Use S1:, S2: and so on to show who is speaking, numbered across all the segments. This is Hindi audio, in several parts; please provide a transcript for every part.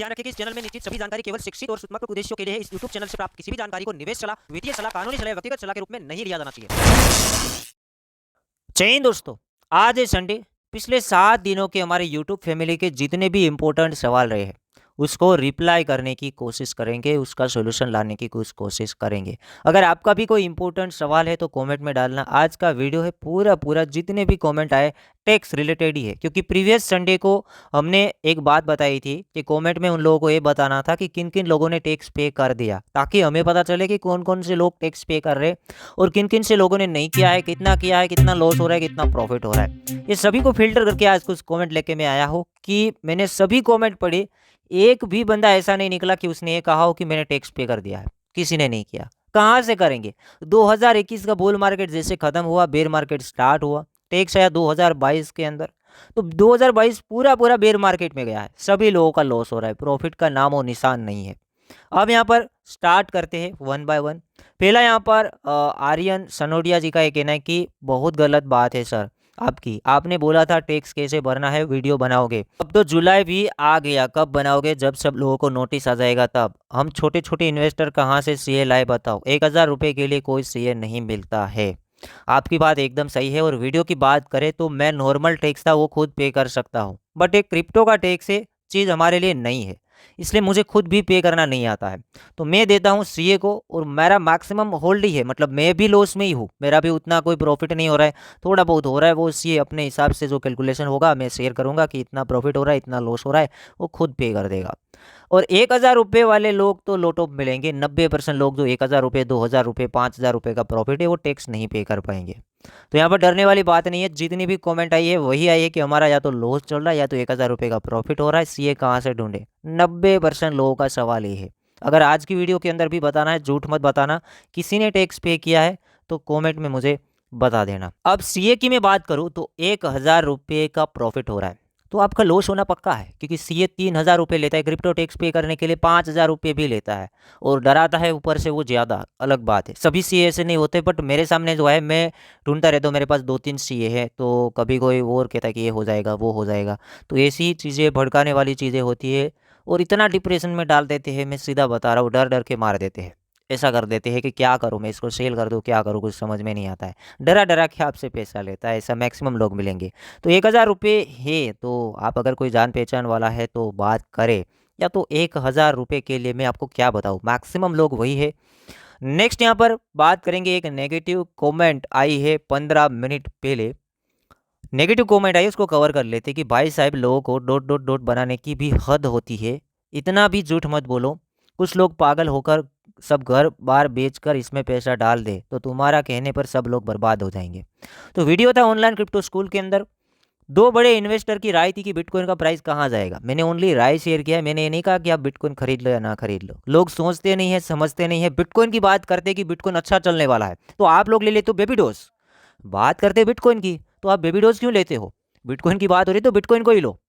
S1: ध्यान रखें कि इस चैनल में निश्चित सभी जानकारी केवल शिक्षित और सूचनात्मक उद्देश्यों के लिए है। इस यूट्यूब चैनल से प्राप्त किसी भी जानकारी को निवेश सलाह, वित्तीय सलाह, कानूनी सलाह, व्यक्तिगत सलाह के रूप में नहीं लिया जाना चाहिए। जय हिंद दोस्तों, आज है संडे। पिछले 7 दिनों के हमारे यूट्यूब फैमिली के जितने भी इम्पोर्टेंट सवाल रहे हैं उसको रिप्लाई करने की कोशिश करेंगे, उसका सोल्यूशन लाने की कुछ कोशिश करेंगे। अगर आपका भी कोई इम्पोर्टेंट सवाल है तो कमेंट में डालना। आज का वीडियो है पूरा जितने भी कमेंट आए टैक्स रिलेटेड ही है, क्योंकि प्रीवियस संडे को हमने एक बात बताई थी कि कमेंट में उन लोगों को ये बताना था कि किन किन लोगों ने टैक्स पे कर दिया, ताकि हमें पता चले कि कौन कौन से लोग टैक्स पे कर रहे हैं और किन किन से लोगों ने नहीं किया है, कितना लॉस हो रहा है, कितना प्रॉफिट हो रहा है। ये सभी को फिल्टर करके आज कुछ कॉमेंट लेके मैं आया हूँ कि मैंने सभी कॉमेंट पढ़े, एक भी बंदा ऐसा नहीं निकला कि उसने ये कहा हो कि मैंने टैक्स पे कर दिया है। किसी ने नहीं किया। कहाँ से करेंगे? 2021 का बुल मार्केट जैसे खत्म हुआ, बेर मार्केट स्टार्ट हुआ, टैक्स आया 2022 के अंदर। तो 2022 पूरा बेर मार्केट में गया है, सभी लोगों का लॉस हो रहा है, प्रॉफिट का नामो निशान नहीं है। अब यहाँ पर स्टार्ट करते हैं वन बाय वन। पहला यहाँ पर आर्यन सनोडिया जी का ये कहना है कि बहुत गलत बात है सर आपने बोला था टैक्स कैसे भरना है, वीडियो बनाओगे। अब तो जुलाई भी आ गया, कब बनाओगे? जब सब लोगों को नोटिस आ जाएगा तब। हम छोटे छोटे इन्वेस्टर कहाँ से सीए लाए बताओ? 1000 रुपये के लिए कोई सीए नहीं मिलता है। आपकी बात एकदम सही है। और वीडियो की बात करें तो मैं नॉर्मल टैक्स था वो खुद पे कर सकता हूँ, बट एक क्रिप्टो का टैक्स है, चीज़ हमारे लिए नहीं है, इसलिए मुझे खुद भी पे करना नहीं आता है। तो मैं देता हूँ सीए को और मेरा मैक्सिमम होल्ड ही है, मतलब मैं भी लॉस में ही हूँ, मेरा भी उतना कोई प्रॉफिट नहीं हो रहा है, थोड़ा बहुत हो रहा है। वो सीए अपने हिसाब से जो कैलकुलेशन होगा मैं शेयर करूँगा कि इतना प्रॉफिट हो रहा है, इतना लॉस हो रहा है, वो खुद पे कर देगा। और 1000 रुपये वाले लोग तो लोटो मिलेंगे। 90% लोग जो 1000 रुपये, 2000 रुपये, 5000 रुपये का प्रॉफिट है वो टैक्स नहीं पे कर पाएंगे। तो यहाँ पर डरने वाली बात नहीं है। जितनी भी कमेंट आई है वही आई है कि हमारा या तो लॉस चल रहा है या तो 1000 रुपये का प्रॉफिट हो रहा है, सीए कहाँ से ढूंढे। 90% लोगों का सवाल ये है। अगर आज की वीडियो के अंदर भी बताना है, झूठ मत बताना, किसी ने टैक्स पे किया है तो कॉमेंट में मुझे बता देना। अब सीए की मैं बात करूँ तो 1000 रुपये का प्रॉफिट हो रहा है तो आपका लॉस होना पक्का है, क्योंकि सीए 3000 रुपये लेता है, क्रिप्टो टैक्स पे करने के लिए 5000 रुपये भी लेता है और डराता है ऊपर से वो ज़्यादा। अलग बात है, सभी सीए ऐसे नहीं होते, बट मेरे सामने जो है मैं ढूंढता रहता हूँ, मेरे पास 2-3 सीए है, तो कभी कोई और कहता है कि ये हो जाएगा वो हो जाएगा। तो ऐसी चीज़ें भड़काने वाली चीज़ें होती है और इतना डिप्रेशन में डाल देते हैं, मैं सीधा बता रहा हूँ, डर डर के मार देते हैं। ऐसा कर देते हैं कि क्या करूँ मैं, इसको सेल कर दूँ, क्या करूँ, कुछ समझ में नहीं आता है। डरा डरा के आपसे पैसा लेता है, ऐसा मैक्सिमम लोग मिलेंगे। तो 1000 रुपये है तो आप अगर कोई जान पहचान वाला है तो बात करे, या तो 1000 रुपये के लिए मैं आपको क्या बताऊँ, मैक्सिमम लोग वही है। नेक्स्ट यहाँ पर बात करेंगे, एक नेगेटिव कमेंट आई है 15 मिनट पहले। नेगेटिव कमेंट आई, उसको कवर कर लेते कि भाई साहब लोगों को डॉट डॉट डॉट बनाने की भी हद होती है, इतना भी झूठ मत बोलो। कुछ लोग पागल होकर सब घर बार बेचकर इसमें पैसा डाल दे तो तुम्हारा कहने पर सब लोग बर्बाद हो जाएंगे। तो वीडियो था ऑनलाइन क्रिप्टो स्कूल के अंदर, दो बड़े इन्वेस्टर की राय थी कि बिटकॉइन का प्राइस कहाँ जाएगा। मैंने ओनली राय शेयर किया है, मैंने ये नहीं कहा कि आप बिटकॉइन खरीद लो या ना खरीद लो। लोग सोचते नहीं है, समझते नहीं है। बिटकॉइन की बात करते कि बिटकॉइन अच्छा चलने वाला है तो आप लोग ले लेते हो बेबी डोज। बात करते बिटकॉइन की तो आप बेबी डोज क्यों लेते हो? बिटकॉइन की बात हो रही तो बिटकॉइन को ही लो।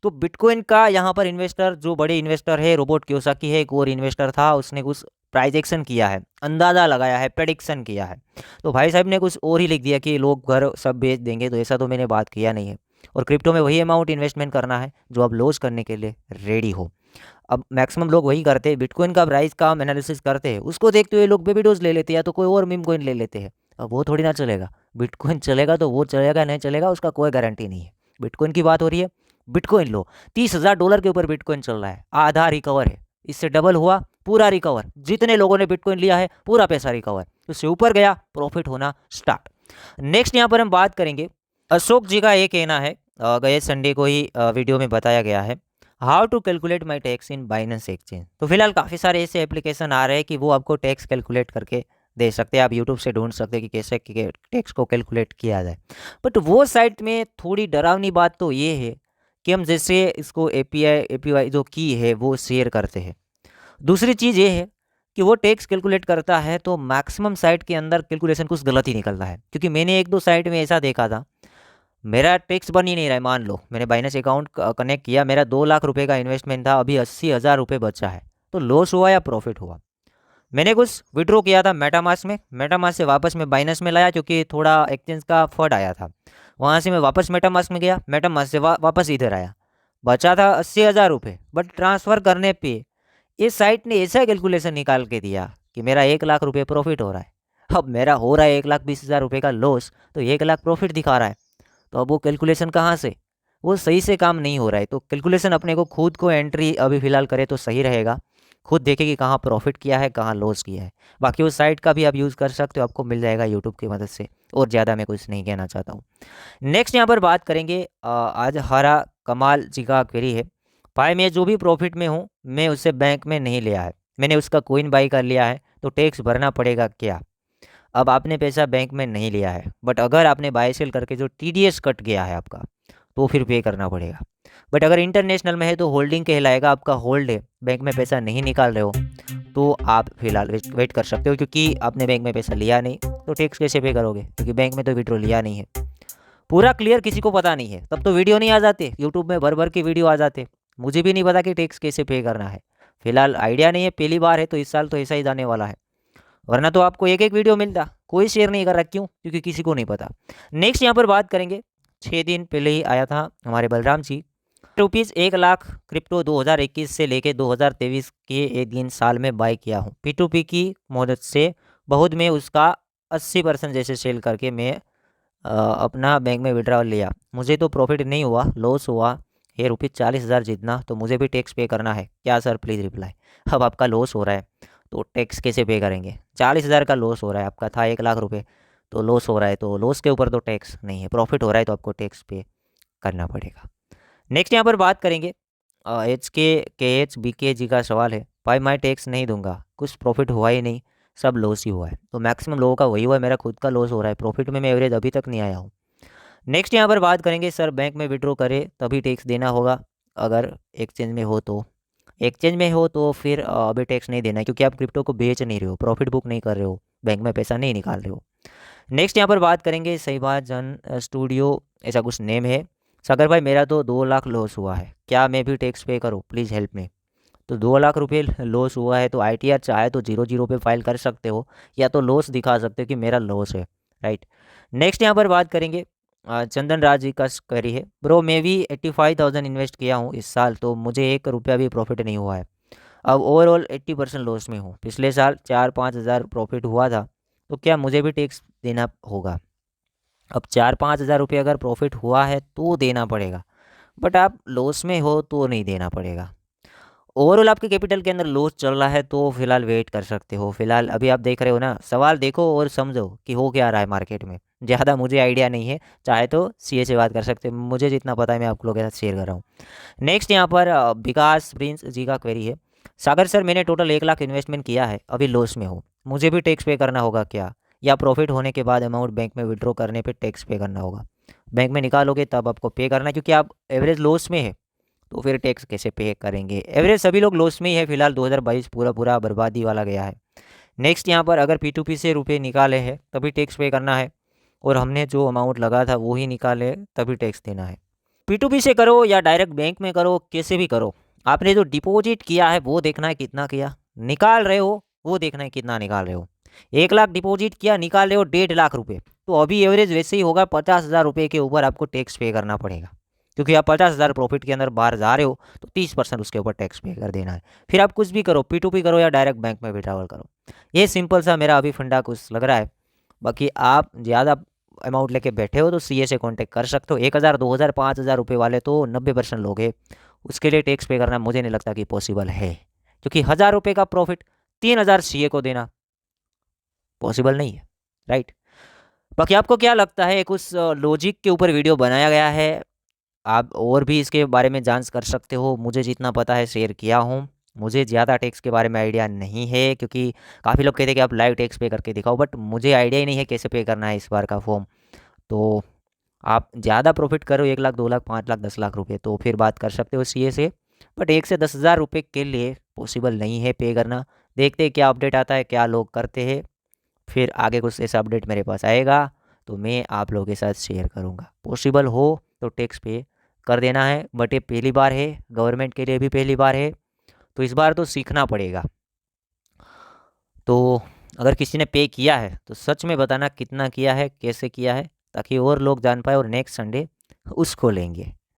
S1: तो बिटकॉइन का यहाँ पर इन्वेस्टर, जो बड़े इन्वेस्टर है, रोबोट कियोसाकी है, एक और इन्वेस्टर था, उसने कुछ प्राइजेक्शन किया है, अंदाज़ा लगाया है, प्रेडिक्शन किया है। तो भाई साहब ने कुछ और ही लिख दिया कि लोग घर सब बेच देंगे, तो ऐसा तो मैंने बात किया नहीं है। और क्रिप्टो में वही अमाउंट इन्वेस्टमेंट करना है जो आप लॉस करने के लिए रेडी हो। अब मैक्सिमम लोग वही करते हैं, बिटकॉइन का प्राइस का एनालिसिस करते हैं, उसको देखते हुए लोग बेबी डोज ले लेते हैं या तो कोई और मीम कॉइन ले लेते हैं। अब वो थोड़ी ना चलेगा, बिटकॉइन चलेगा तो वो चलेगा, नहीं चलेगा उसका कोई गारंटी नहीं है। बिटकॉइन की बात हो रही है, बिटकॉइन लो। $30,000 के ऊपर बिटकॉइन चल रहा है, आधा रिकवर है, इससे डबल हुआ, पूरा रिकवर। जितने लोगों ने बिटकॉइन लिया है पूरा पैसा रिकवर, उससे ऊपर गया, प्रॉफिट होना स्टार्ट। नेक्स्ट यहाँ पर हम बात करेंगे, अशोक जी का ये कहना है, गए संडे को ही वीडियो में बताया गया है, how to calculate my tax in Binance exchange. तो फिलहाल काफ़ी सारे ऐसे एप्लीकेशन आ रहे हैं कि वो आपको टैक्स कैलकुलेट करके दे सकते हैं। आप यूट्यूब से ढूंढ सकते हैं कि कैसे टैक्स को कैलकुलेट किया जाए। बट वो साइट में थोड़ी डरावनी बात तो ये है कि हम जैसे इसको एपीवाई जो की है वो शेयर करते हैं। दूसरी चीज़ ये है कि वो टैक्स कैलकुलेट करता है तो मैक्सिमम साइट के अंदर कैलकुलेशन कुछ गलत ही निकलता है, क्योंकि मैंने 1-2 साइट में ऐसा देखा था, मेरा टैक्स बन ही नहीं रहा है। मान लो मैंने बाइनेंस अकाउंट कनेक्ट किया, मेरा 2 लाख रुपए का इन्वेस्टमेंट था, अभी 80,000 रुपये बचा है, तो लॉस हुआ या प्रॉफिट हुआ? मैंने कुछ विड्रॉ किया था मेटामास्क में, मेटामास्क से वापस मैं बाइनेंस में लाया क्योंकि थोड़ा एक्सचेंज का फंड आया था, वहाँ से मैं वापस मेटामास्क में गया, मेटामास्क से वापस इधर आया। बचा था 80,000 रुपये, बट ट्रांसफ़र करने पे इस साइट ने ऐसा कैलकुलेशन निकाल के दिया कि मेरा 1 लाख रुपये प्रॉफिट हो रहा है। अब मेरा हो रहा है 1,20,000 रुपये का लॉस, तो 1 लाख प्रॉफिट दिखा रहा है। तो अब वो कैलकुलेशन कहाँ से, वो सही से काम नहीं हो रहा है। तो कैलकुलेशन अपने को खुद को एंट्री अभी फ़िलहाल करे तो सही रहेगा। खुद देखें कि कहाँ प्रॉफिट किया है, कहाँ लॉस किया है। बाकी उस साइट का भी आप यूज़ कर सकते हो, आपको मिल जाएगा यूट्यूब की मदद से। और ज़्यादा मैं कुछ नहीं कहना चाहता हूँ। नेक्स्ट यहाँ पर बात करेंगे, आज हरा कमाल जी का क्वेरी है। भाई मैं जो भी प्रॉफिट में हूँ, मैं उसे बैंक में नहीं लिया है, मैंने उसका कोइन बाई कर लिया है, तो टैक्स भरना पड़ेगा क्या? अब आपने पैसा बैंक में नहीं लिया है, बट अगर आपने बाय सेल करके जो टीडीएस कट गया है आपका, तो फिर पे करना पड़ेगा। बट अगर इंटरनेशनल में है तो होल्डिंग कहलाएगा, आपका होल्ड है, बैंक में पैसा नहीं निकाल रहे हो, तो आप फिलहाल वेट कर सकते हो, क्योंकि आपने बैंक में पैसा लिया नहीं तो टैक्स कैसे पे करोगे, क्योंकि बैंक में तो विड्रॉ लिया नहीं है। पूरा क्लियर किसी को पता नहीं है, तब तो वीडियो नहीं आ जाते, यूट्यूब में भर भर के वीडियो आ जाते। मुझे भी नहीं पता कि टैक्स कैसे पे करना है। फिलहाल आइडिया नहीं है, पहली बार है, तो इस साल तो ऐसा ही जाने वाला है। वरना तो आपको एक एक वीडियो मिलता, कोई शेयर नहीं कर रहा, क्यों? क्योंकि किसी को नहीं पता। नेक्स्ट यहाँ पर बात करेंगे, 6 दिन पहले ही आया था हमारे बलराम जी, ₹1 लाख क्रिप्टो 2021 से लेके 2023 के एक दिन साल में बाय किया हूँ P2P की मदद से। बहुत में उसका 80% जैसे सेल करके मैं अपना बैंक में विड्रॉल लिया। मुझे तो प्रॉफिट नहीं हुआ, लॉस हुआ है ₹40,000 जितना। तो मुझे भी टैक्स पे करना है क्या सर, प्लीज़ रिप्लाई। अब आपका लॉस हो रहा है तो टैक्स कैसे पे करेंगे? 40,000 का लॉस हो रहा है, आपका था 1 लाख रुपये, तो लॉस हो रहा है, तो लॉस के ऊपर तो टैक्स नहीं है। प्रॉफिट हो रहा है तो आपको टैक्स पे करना पड़ेगा। नेक्स्ट यहाँ पर बात करेंगे, HKKH BK जी का सवाल है, भाई मैं टैक्स नहीं दूंगा, कुछ प्रॉफिट हुआ ही नहीं, सब लॉस ही हुआ है। तो मैक्सिमम लोगों का वही हुआ है, मेरा खुद का लॉस हो रहा है, प्रॉफिट में मैं एवरेज अभी तक नहीं आया हूँ। नेक्स्ट यहाँ पर बात करेंगे, सर बैंक में विड्रॉ करे तभी टैक्स देना होगा, अगर एक्सचेंज में हो तो? एक्सचेंज में हो तो फिर अभी टैक्स नहीं देना है, क्योंकि आप क्रिप्टो को बेच नहीं रहे हो, प्रॉफिट बुक नहीं कर रहे हो, बैंक में पैसा नहीं निकाल रहे हो। नेक्स्ट यहाँ पर बात करेंगे, सही बात जन स्टूडियो ऐसा कुछ नेम है। सागर भाई मेरा तो 2 लाख लॉस हुआ है, क्या मैं भी टैक्स पे करूँ, प्लीज़ हेल्प मी। तो 2 लाख रुपये लॉस हुआ है तो ITR चाहे तो 00 पे फाइल कर सकते हो, या तो लॉस दिखा सकते हो कि मेरा लॉस है, राइट। नेक्स्ट यहाँ पर बात करेंगे, चंदन राज जी का क्वेरी है, ब्रो मैं भी 85,000 इन्वेस्ट किया हूँ इस साल, तो मुझे 1 रुपया भी प्रॉफिट नहीं हुआ है। अब ओवरऑल 80% लॉस में हूँ। पिछले साल 4-5 हज़ार प्रॉफिट हुआ था, तो क्या मुझे भी टैक्स देना होगा? अब 4-5 हज़ार रुपये अगर प्रॉफिट हुआ है तो देना पड़ेगा, बट आप लॉस में हो तो नहीं देना पड़ेगा। ओवरऑल आपके कैपिटल के अंदर लॉस चल रहा है तो फिलहाल वेट कर सकते हो। फिलहाल अभी आप देख रहे हो ना, सवाल देखो और समझो कि हो क्या रहा है मार्केट में। ज़्यादा मुझे आइडिया नहीं है, चाहे तो CA से बात कर सकते हो, मुझे जितना पता है मैं आप लोगों के साथ शेयर कर रहा हूँ। नेक्स्ट यहाँ पर विकास प्रिंस जी का क्वेरी है, सागर सर मैंने टोटल 1 लाख इन्वेस्टमेंट किया है, अभी लॉस में हूँ, मुझे भी टैक्स पे करना होगा क्या, या प्रॉफिट होने के बाद अमाउंट बैंक में विड्रॉ करने पे टैक्स पे करना होगा? बैंक में निकालोगे तब आपको पे करना है, क्योंकि आप एवरेज लॉस में है, तो फिर टैक्स कैसे पे करेंगे? एवरेज सभी लोग लॉस में ही है फिलहाल, 2022 पूरा पूरा बर्बादी वाला गया है। नेक्स्ट यहाँ पर अगर P2P से रुपए निकाले हैं तभी टैक्स पे करना है, और हमने जो अमाउंट लगा था वो ही निकाले तभी टैक्स देना है। P2P से करो या डायरेक्ट बैंक में करो, कैसे भी करो, आपने जो डिपॉजिट किया है वो देखना है कितना किया, निकाल रहे हो वो देखना है कितना निकाल रहे हो। 1 लाख डिपॉजिट किया, निकाल रहे हो 1.5 लाख रुपये, तो अभी एवरेज वैसे ही होगा, 50,000 रुपये के ऊपर आपको टैक्स पे करना पड़ेगा, क्योंकि आप 50,000 प्रॉफिट के अंदर बाहर जा रहे हो, तो 30% उसके ऊपर टैक्स पे कर देना है। फिर आप कुछ भी करो, P2P करो या डायरेक्ट बैंक में विड्रॉल करो। ये सिंपल सा मेरा अभी फंडा कुछ लग रहा है। बाकी आप ज़्यादा अमाउंट लेके बैठे हो तो CA से कांटेक्ट कर सकते हो। 1,000 2,000 5,000 रुपये वाले तो 90% लोग हैं, उसके लिए टैक्स पे करना मुझे नहीं लगता कि पॉसिबल है, क्योंकि 1,000 रुपये का प्रॉफिट 3,000 CA को देना पॉसिबल नहीं है, राइट। बाकी आपको क्या लगता है, कुछ लॉजिक के ऊपर वीडियो बनाया गया है, आप और भी इसके बारे में जांच कर सकते हो। मुझे जितना पता है शेयर किया हूँ, मुझे ज़्यादा टैक्स के बारे में आइडिया नहीं है, क्योंकि काफ़ी लोग कहते हैं कि आप लाइव टैक्स पे करके दिखाओ, बट मुझे आइडिया ही नहीं है कैसे पे करना है इस बार का फॉर्म। तो आप ज़्यादा प्रॉफिट करो, 1 लाख 2 लाख 5 लाख 10 लाख रुपये, तो फिर बात कर सकते हो CA से, बट 1 से 10,000 रुपये के लिए पॉसिबल नहीं है पे करना। देखते हैं क्या अपडेट आता है, क्या लोग करते हैं, फिर आगे कुछ ऐसा अपडेट मेरे पास आएगा तो मैं आप लोगों के साथ शेयर करूँगा। पॉसिबल हो तो टैक्स पे कर देना है, बट ये पहली बार है, गवर्नमेंट के लिए भी पहली बार है, तो इस बार तो सीखना पड़ेगा। तो अगर किसी ने पे किया है तो सच में बताना कितना किया है, कैसे किया है, ताकि और लोग जान पाए और नेक्स्ट संडे उसको लेंगे।